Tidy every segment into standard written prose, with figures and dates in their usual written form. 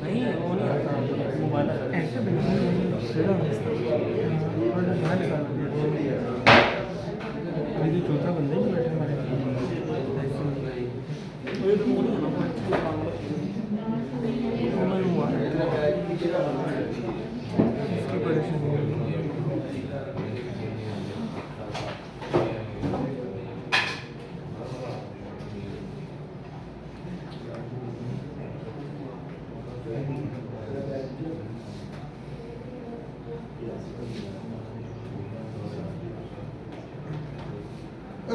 नहीं वो नहीं आता मोबाइल ऐसे अभी जो चौथा बंदा ही बैठे हमारे वही तो मोड़ इसकी परेशानी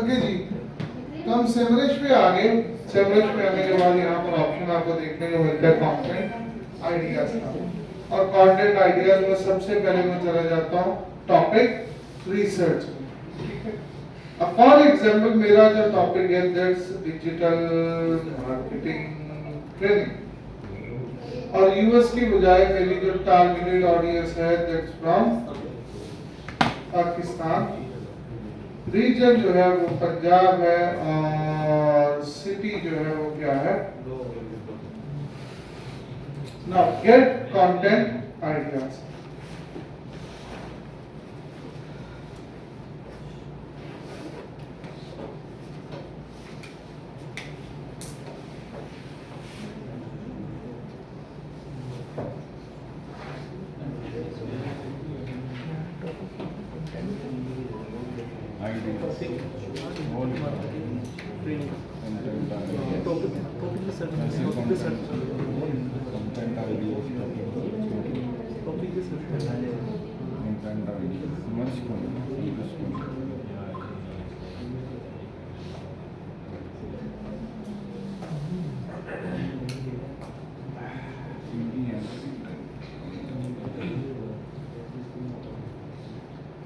ओके जी, तो हम सेमरिश पे आ गए। सेमरिश पे आने के बाद यहाँ पर ऑप्शन आपको देखने को मिलता है कंटेंट आइडियाज का। और कंटेंट आइडियाज में सबसे पहले मैं चला जाता हूँ टॉपिक रिसर्च। अब फॉर एग्जांपल मेरा जो टॉपिक है दैट्स डिजिटल मार्केटिंग ट्रेनिंग, और यूएस की बजाय मेरी जो टारगेटेड ऑडियंस है दैट्स फ्रॉम पाकिस्तान। रीजन जो है वो पंजाब है और सिटी जो है वो क्या है, नाउ गेट कंटेंट आइडियाज।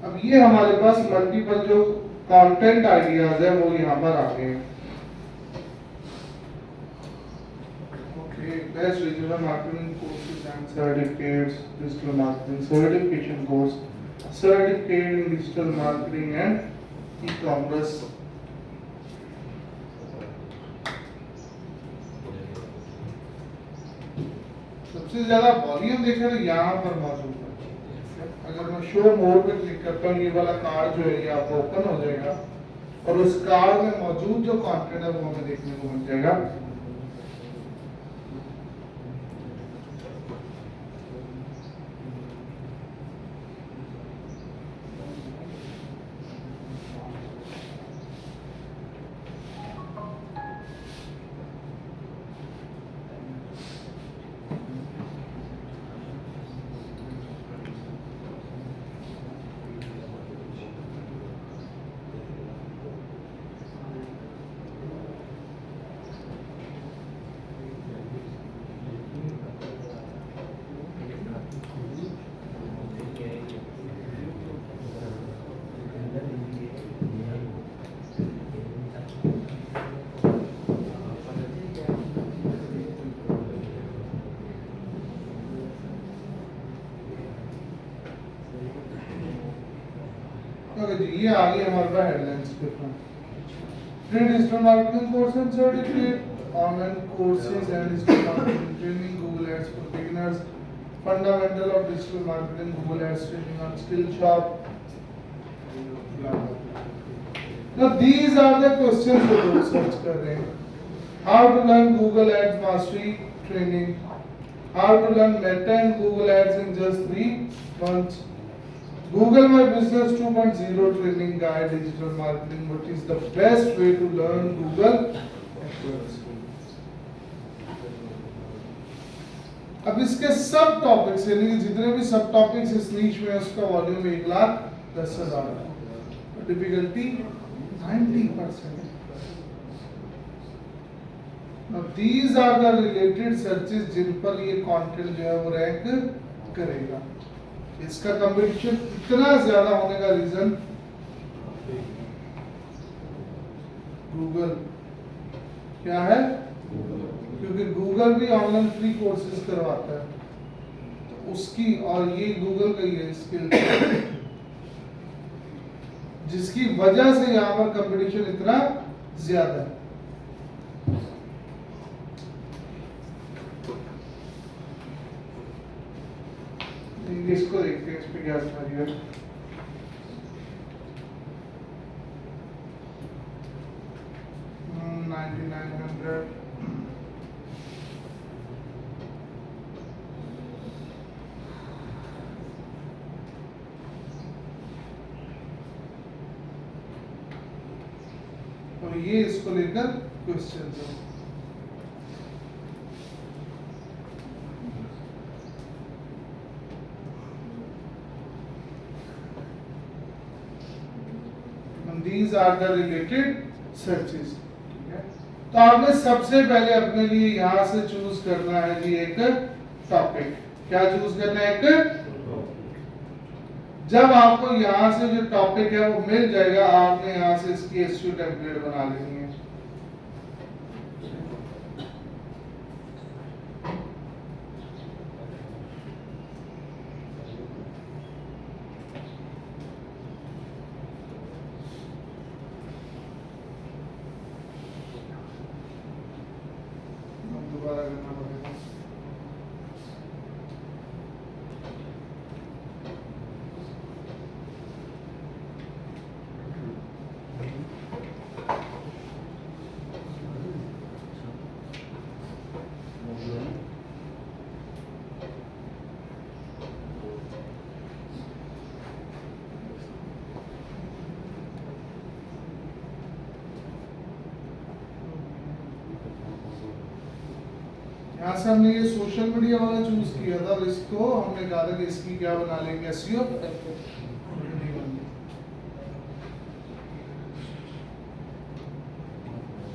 अब ये हमारे पास मल्टीपल जो कंटेंट आइडियाज है वो यहाँ पर आ गए हैं। Best digital marketing courses and certificates, digital marketing certification course, certificate in digital marketing and e-commerce. सबसे ज्यादा वॉल्यूम देखें तो यहाँ पर मौजूद है। अगर मैं शो मोर पे क्लिक करता हूँ, ये वाला कार्ड जो है ये आपको ओपन हो जाएगा और उस कार्ड में मौजूद जो कंटेंट है वो हमें देखने को मिल जाएगा। ये आ गई हमारे पास हेडलाइंस के front. Free digital marketing course and certificate, online courses and digital marketing training, Google ads for beginners, fundamental of digital marketing, Google ads training on Skillshop. Now these are the questions जो लोग search कर रहे हैं। How to learn Google Ads mastery training, how to learn Meta and Google Ads in just 3 months, Google My Business 2.0 training guide, digital marketing, what is the best way to learn Google AdWords। अब इसके सब topics यानी कि जितने भी सब topics इस नीच में उसका वॉल्यूम 1,10,000 है। Difficulty 90%। Now these are the related searches जिन पर ये कंटेंट जो है वो रैंक करेगा। इसका कंपटीशन इतना ज्यादा होने का रीजन गूगल क्या है, क्योंकि गूगल भी ऑनलाइन फ्री कोर्सेज करवाता है, तो उसकी और ये गूगल का ही है स्किल, जिसकी वजह से यहाँ पर कंपटीशन इतना ज्यादा है। इंग्लिश को देखते हैं, इस पे क्या समझिए। 9900 और ये इसको लेकर क्वेश्चन है। These are the related searches। तो आपने सबसे पहले अपने लिए यहां से चूज करना है जी एक टॉपिक। क्या चूज करना है? एक। जब आपको यहां से जो टॉपिक है वो मिल जाएगा, आपने यहां से इसकी एसक्यू टेम्पलेट बना लेनी है। दोबारा करना पड़ेगा। यहाँ से हमने ये सोशल मीडिया वाला चूज किया था, और इसको हमने कहा था कि इसकी क्या बना लेंगे, एसईओ।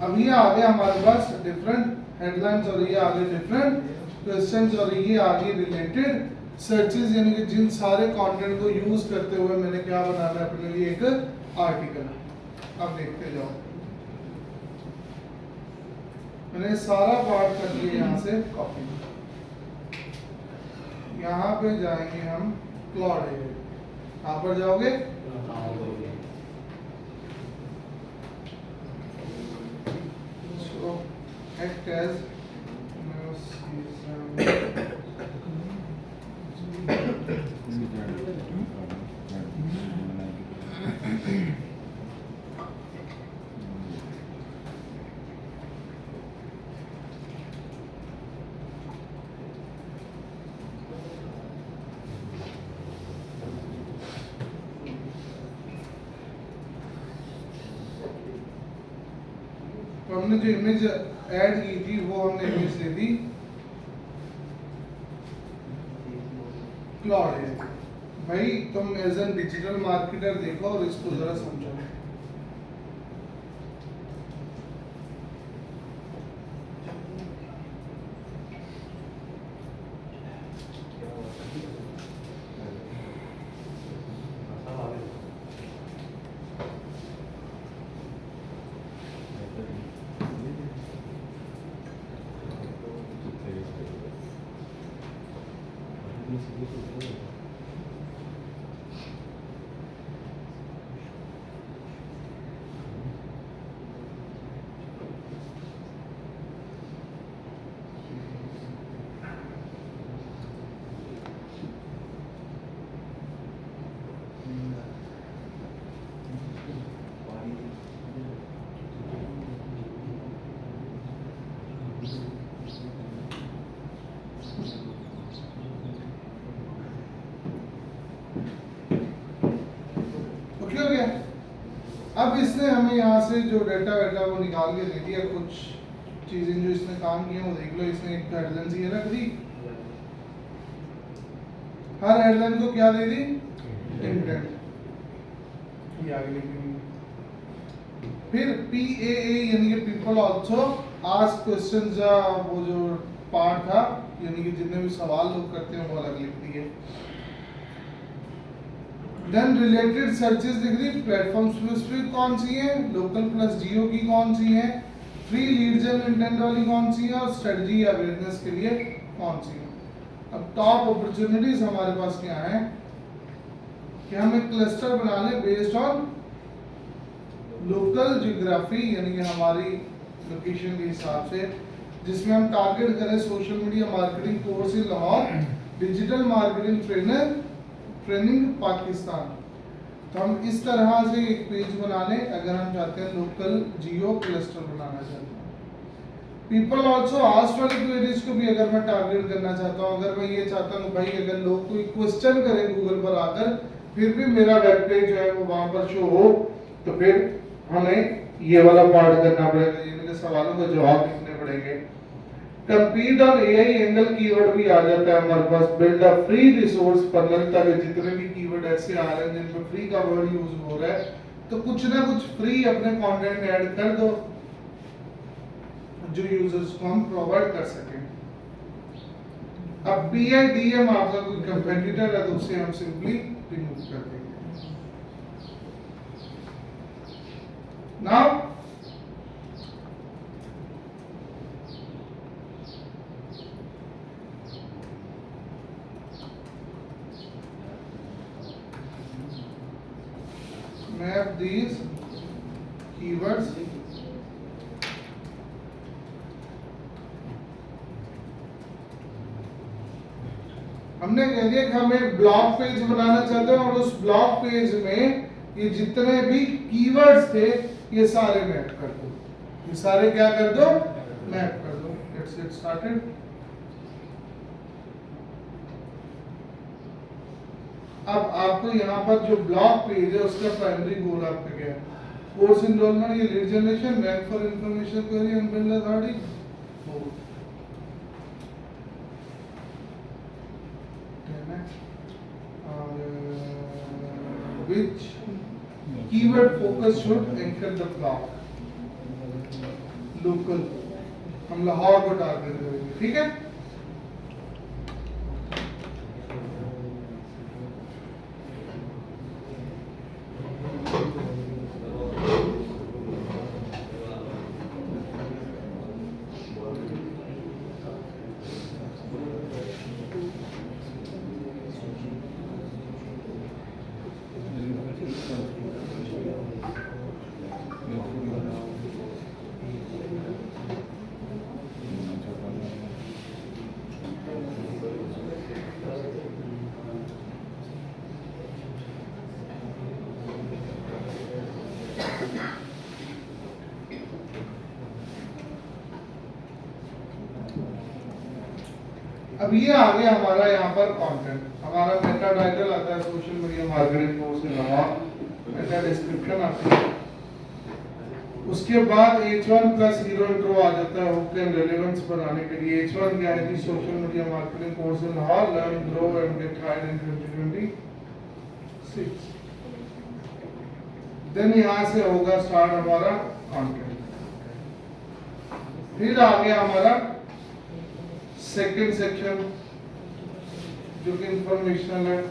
अब ये आ गया हमारे पास डिफरेंट हेडलाइंस, और ये आ गए डिफरेंट क्वेश्चंस, और ये आ गई रिलेटेड सर्चेस, यानी कि जिन सारे कंटेंट को यूज करते हुए मैंने क्या बनाना है अपने लिए एक आर्टिकल। अब देखते जाओ, मैंने सारा पार्ट कर लिया यहाँ से कॉपी। यहाँ पे जाएंगे हम क्लाउड एआई, यहाँ पर जाओगे act as तो हमने जो इमेज ऐड की थी वो हमने इमेज दे दी क्लाउड है। भाई तुम एज एन डिजिटल मार्केटर देखो और इसको जरा समझो। ओके हो गया। अब इसने हमें यहाँ से जो डाटा वेटा वो निकाल के दे दिया। कुछ चीजें जो इसने काम किए वो देख लो। इसने एक हेडलाइन ये रख दी, हर हेडलाइन को क्या दे दी, इंटेंट। ये आगे लिखेंगे। फिर PAA यानी कि पीपल आल्सो आस्क क्वेश्चंस, वो जो पार्ट था यानी कि जितने भी सवाल लोग करते हैं वो अलग लिख दिए। देन रिलेटेड सर्चेस दिख रही, प्लेटफॉर्म स्पेसिफिक कौन सी है, लोकल प्लस जियो की कौन सी है, फ्री लीड जन इंटेंट वाली कौन सी है, और स्ट्रेटजी या अवेयरनेस के लिए कौन सी है। अब टॉप अपॉर्चुनिटीज हमारे पास क्या है कि हम एक क्लस्टर बना लें बेस्ड ऑन लोकल ज्योग्राफी यानी कि हमारी लोकेशन के हिसाब से, जिसमें हम टारगेट करें social media marketing course in Lahore, digital marketing training Pakistan. तो हम इस तरह से एक पेज बना लें अगर हम चाहते हैं लोकल जियो क्लस्टर बनाना चाहते हैं। पीपल ऑल्सो आस्क वाली क्वेरीज को भी अगर मैं टारगेट करना चाहता हूँ, अगर मैं ये चाहता हूँ भाई अगर लोग कोई क्वेश्चन करें गूगल पर आकर फिर भी मेरा वेब पेज जो है वो वहां पर शो हो, तो फिर हमें ये वाला पार्ट करना पड़ेगा, इनके सवालों का जवाब लिखने पड़ेंगे। Complete on AI angle keyword भी आ जाता है हमारे पास। Build a free resource funnel, तक जितने भी कीवर्ड ऐसे आ रहे हैं जिनमें फ्री का वर्ड यूज हो रहा है, तो कुछ ना कुछ फ्री अपने कंटेंट में ऐड कर दो जो यूजर्स को हम प्रोवाइड कर सकें। अब PIDM आपका कोई कंपेटिटर है तो उसे हम सिंपली रिमूव कर देंगे। नाउ map these keywords हमने कह दिया कि हमें ब्लॉग पेज बनाना चाहते हैं और उस ब्लॉग पेज में ये जितने भी कीवर्ड्स थे ये सारे मैप कर दो, ये सारे क्या कर दो, मैप कर दो। Let's get started. अब आपको यहाँ पर जो ब्लॉग पेज है उसका प्राइमरी गोल आपका क्या है, कोर्स इनरोलमेंट, ये lead generation, rank for information query and build authority. Which keyword focus should anchor the block? Local, हम लाहौर को टारगेट करेंगे, ठीक है। अब ये आ गया हमारा यहाँ पर कंटेंट, हमारा मेटा टाइटल आता है social media marketing course in Lahore, Meta description आता है, उसके बाद H1 प्लस हीरो इंट्रो आ जाता है हुक एंड रेलेवेंस बनाने के लिए। H1 क्या है जी, social media marketing course in Lahore, learn grow and get hired in 2026। Then यहाँ से होगा स्टार्ट हमारा कंटेंट। फिर आ गया हमारा सेकंड सेक्शन जो कि इंफॉर्मेशनल है।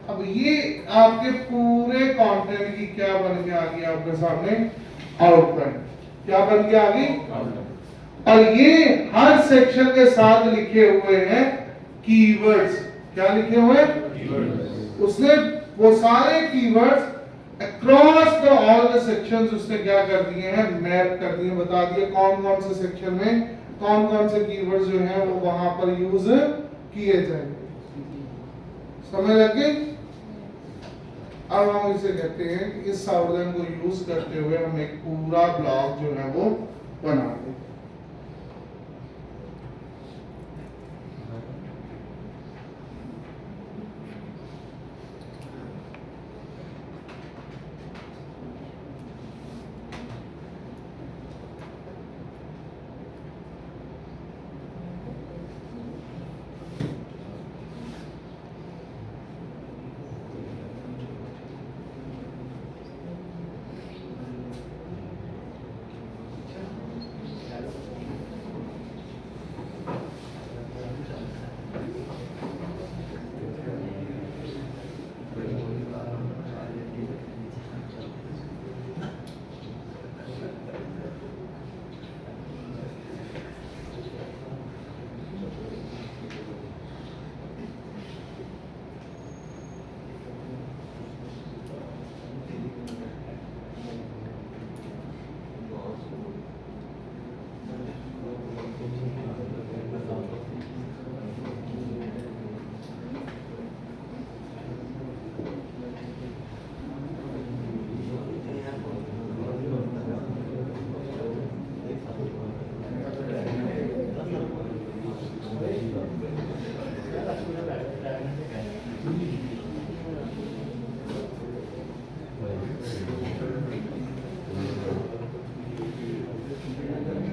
अब ये आपके पूरे कंटेंट की क्या बन के आ गई आपके सामने, आउटलाइन क्या बन के आ गई, और ये हर सेक्शन के साथ लिखे हुए हैं कीवर्ड्स। क्या लिखे हुए हैं, उसने वो सारे keywords across the all the sections उसने क्या कर दिए हैं, मैप कर दिए, बता दिए कौन कौन से सेक्शन में कौन कौन से कीवर्ड्स जो हैं वो वहां पर यूज किए जाएंगे। समझ लग गई। अब हम इसे कहते हैं कि इस आउटलाइन को यूज करते हुए हम एक पूरा ब्लॉग जो है वो बना दें।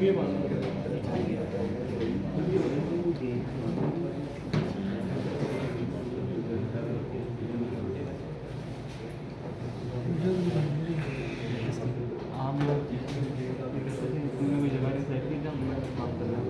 ये बात आम लोग तुम्हें कोई जगह नहीं सेट की जब मैं काम कर रहा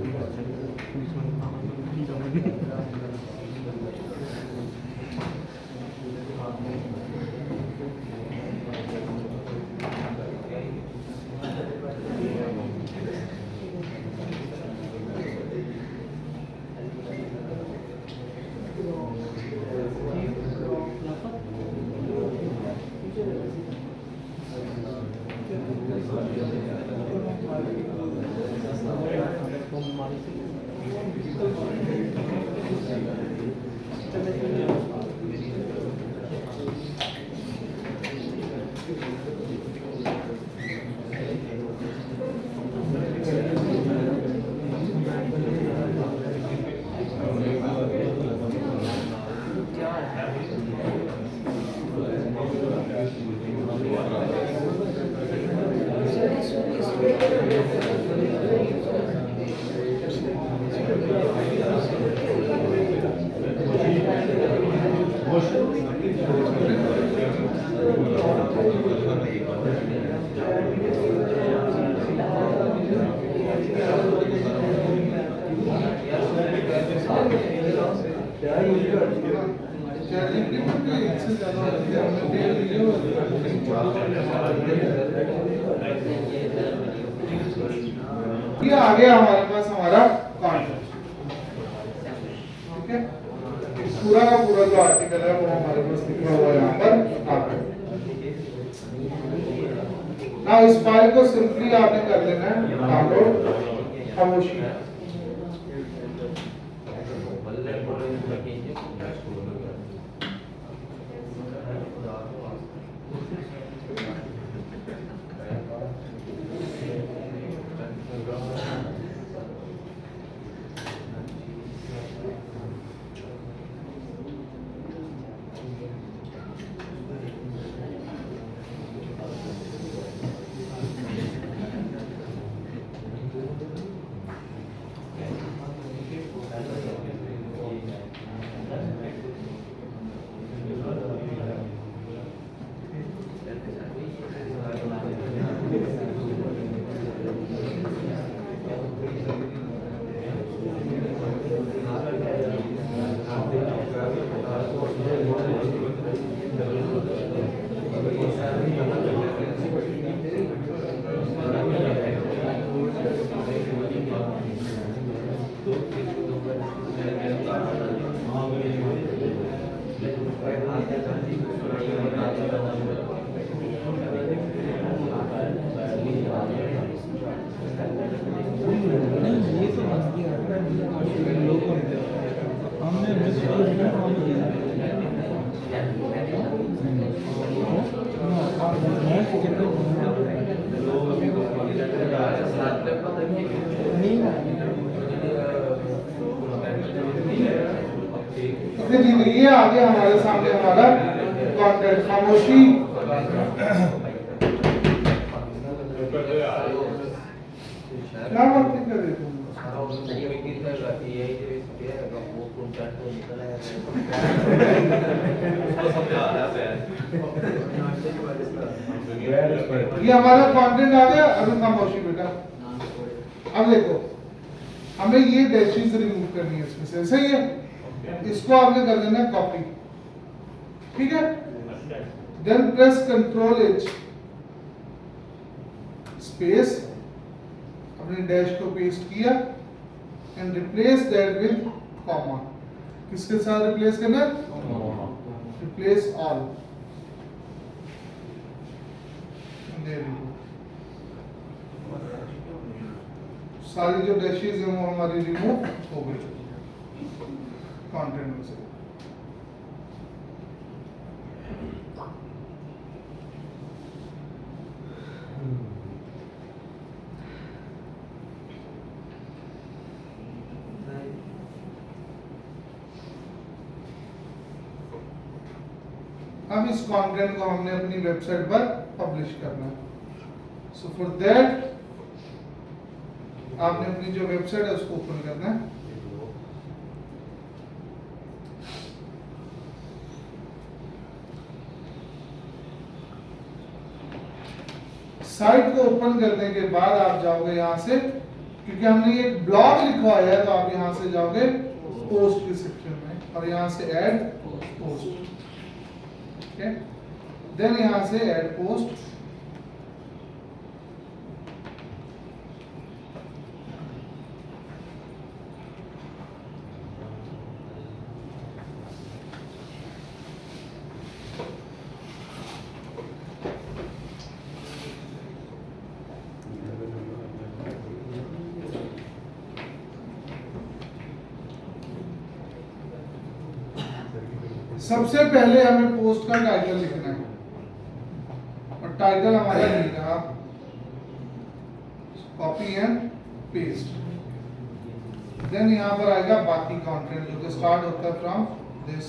ये आ गया हमारे पास हमारा कॉन्टेंट। ठीक है, पूरा का पूरा जो आर्टिकल है वो हमारे पास लिखा हुआ है यहाँ पर आ गया। ना इस फाइल को सिंपली आपने कर लेना है डाउनलोड, खामोशी। ये आ गया हमारे सामने हमारा कंटेंट। खामोशी क्या बात कर रहे तुम? ये हमारा कंटेंट आ गया। अभी खामोशी बेटा, अब देखो हमें ये डैशेस रिमूव करनी है इसमें से, सही है? इसको आपने कर देना कॉपी, ठीक है? Then press control H space, अपने डैश को पेस्ट किया and replace that with comma. किसके साथ रिप्लेस करना? Replace all. सारी जो डैशेस हैं वो हमारी रिमूव हो गई कंटेंट में से। अब इस कंटेंट को हमने अपनी वेबसाइट पर पब्लिश करना है। सो फॉर दैट आपने अपनी जो वेबसाइट है उसको ओपन करना है। साइट को ओपन करने के बाद आप जाओगे यहाँ से, क्योंकि हमने ये एक ब्लॉग लिखवाया है, तो आप यहाँ से जाओगे पोस्ट के सेक्शन में और यहाँ से ऐड पोस्ट, ओके। देन यहाँ से ऐड पोस्ट, सबसे पहले हमें पोस्ट का टाइटल लिखना है और टाइटल हमारा ये रहा, कॉपी एंड पेस्ट। देन यहाँ पर आएगा बाकी कंटेंट जो कि स्टार्ट होता है फ्रॉम दिस।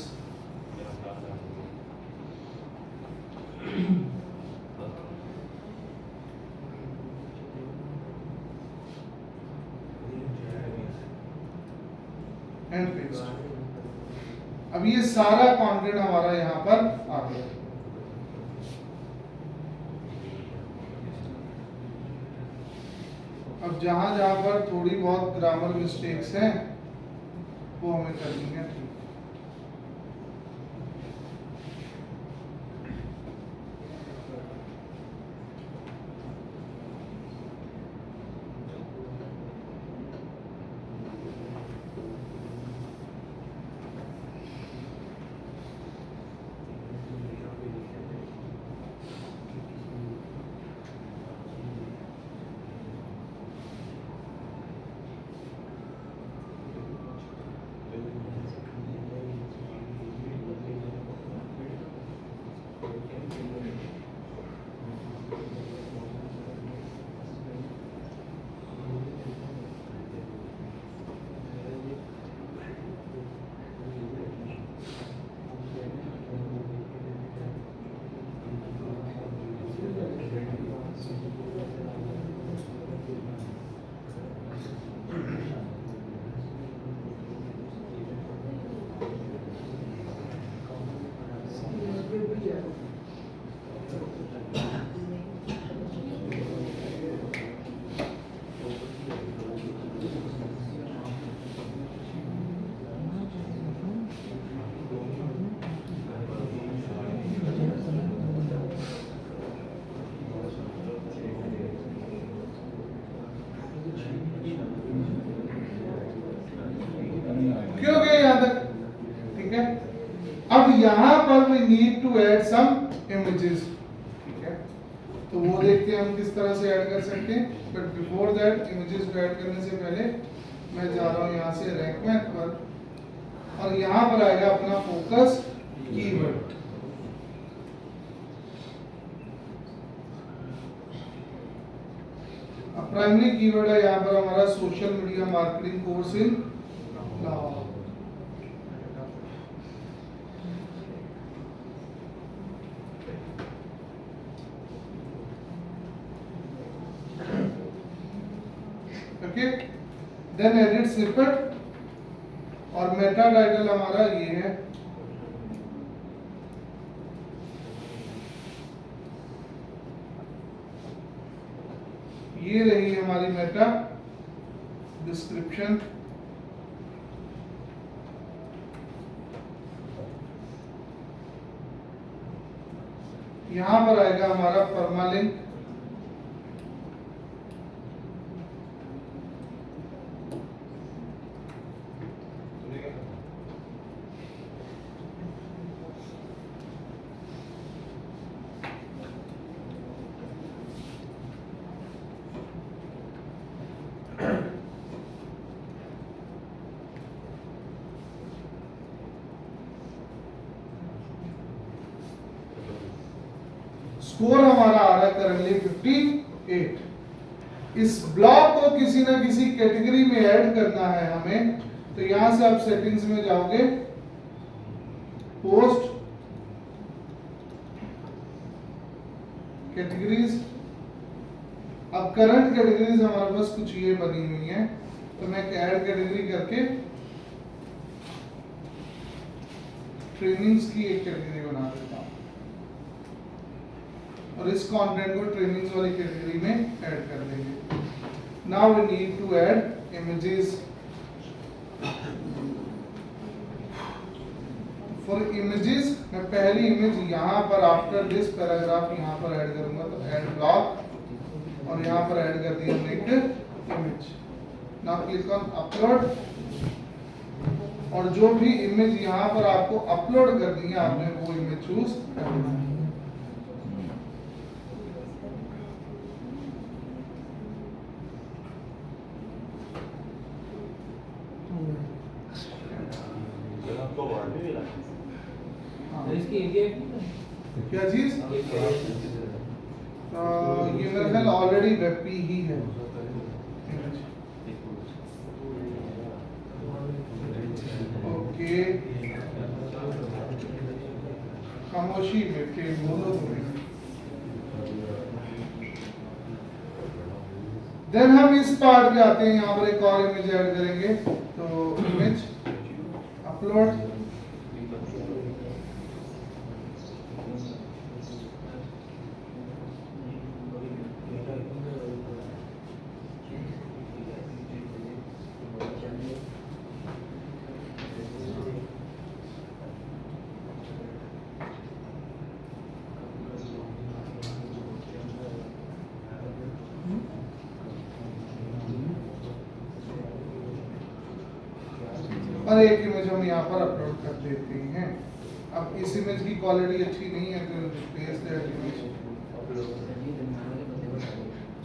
And paste. अब ये सारा कंटेंट हमारा यहाँ पर आ गया। अब जहां जहां पर थोड़ी बहुत ग्रामर मिस्टेक्स हैं वो हमें करनी है। क्यों गए यहाँ तक? ठीक है। अब यहाँ पर we need to add some images, ठीक है। तो वो देखते हैं हम किस तरह से ऐड कर सकते हैं। बट बिफोर दैट इमेजेस को ऐड करने से पहले मैं जा रहा हूँ यहाँ से रैंक मैथ पर और यहाँ पर आएगा अपना फोकस कीवर्ड। प्राइमरी कीवर्ड है यहाँ पर हमारा social media marketing course in Lahore. Okay, then edit snippet और मेटा टाइटल हमारा ये है। ये रही हमारी मेटा डिस्क्रिप्शन। यहां पर आएगा हमारा परमालिंक। स्कोर हमारा आ रहा है करंटली 58। इस ब्लॉक को किसी ना किसी कैटेगरी में ऐड करना है हमें, तो यहां से आप सेटिंग्स में जाओगे, पोस्ट कैटेगरीज अब करंट कैटेगरीज हमारे पास कुछ ये बनी हुई हैं, तो मैं ऐड कैटेगरी करके ट्रेनिंग्स की एक कैटेगरी बना देता हूँ और इस कंटेंट को ट्रेनिंग्स वाली कैटेगरी में ऐड कर देंगे। Now we need to add images. For images मैं पहली इमेज यहाँ पर आफ्टर दिस पैराग्राफ यहाँ पर ऐड करूंगा, तो ऐड ब्लॉक और यहाँ पर ऐड कर दिया हमने एक image. Now click on upload और जो भी इमेज यहाँ पर आपको अपलोड करनी है आपने वो इमेज चूज करना है। इसकी एरिया क्या चीज ये मेरा ख्याल ऑलरेडी वेब पे ही है। ओके खामोशी में के बोलो तुम्हें। देन हम इस पार्ट पे आते हैं, यहाँ पर एक और इमेज ऐड करेंगे, तो इमेज अपलोड और एक इमेज हम यहाँ पर अपलोड कर देते हैं। अब इस इमेज की क्वालिटी अच्छी नहीं है तो रिप्लेस दैट इमेज।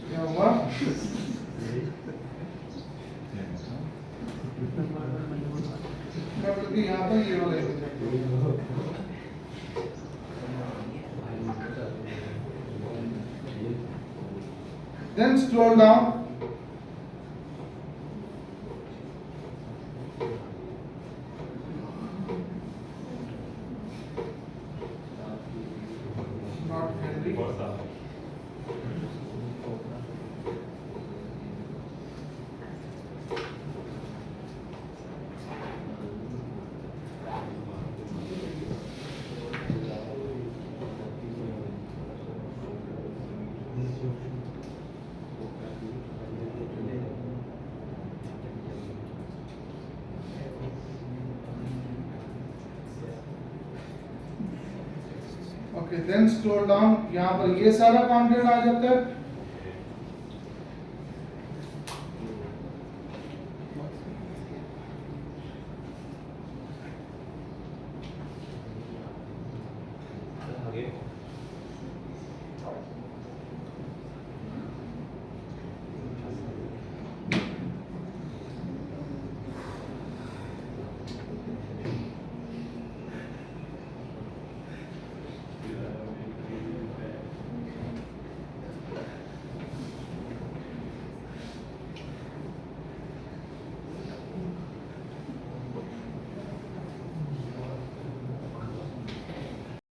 क्या हुआ? मैं बल्कि यहाँ पर ये वाला image then scroll down not handy. Okay then scroll down, यहाँ पर ये सारा कंटेंट आ जाता है।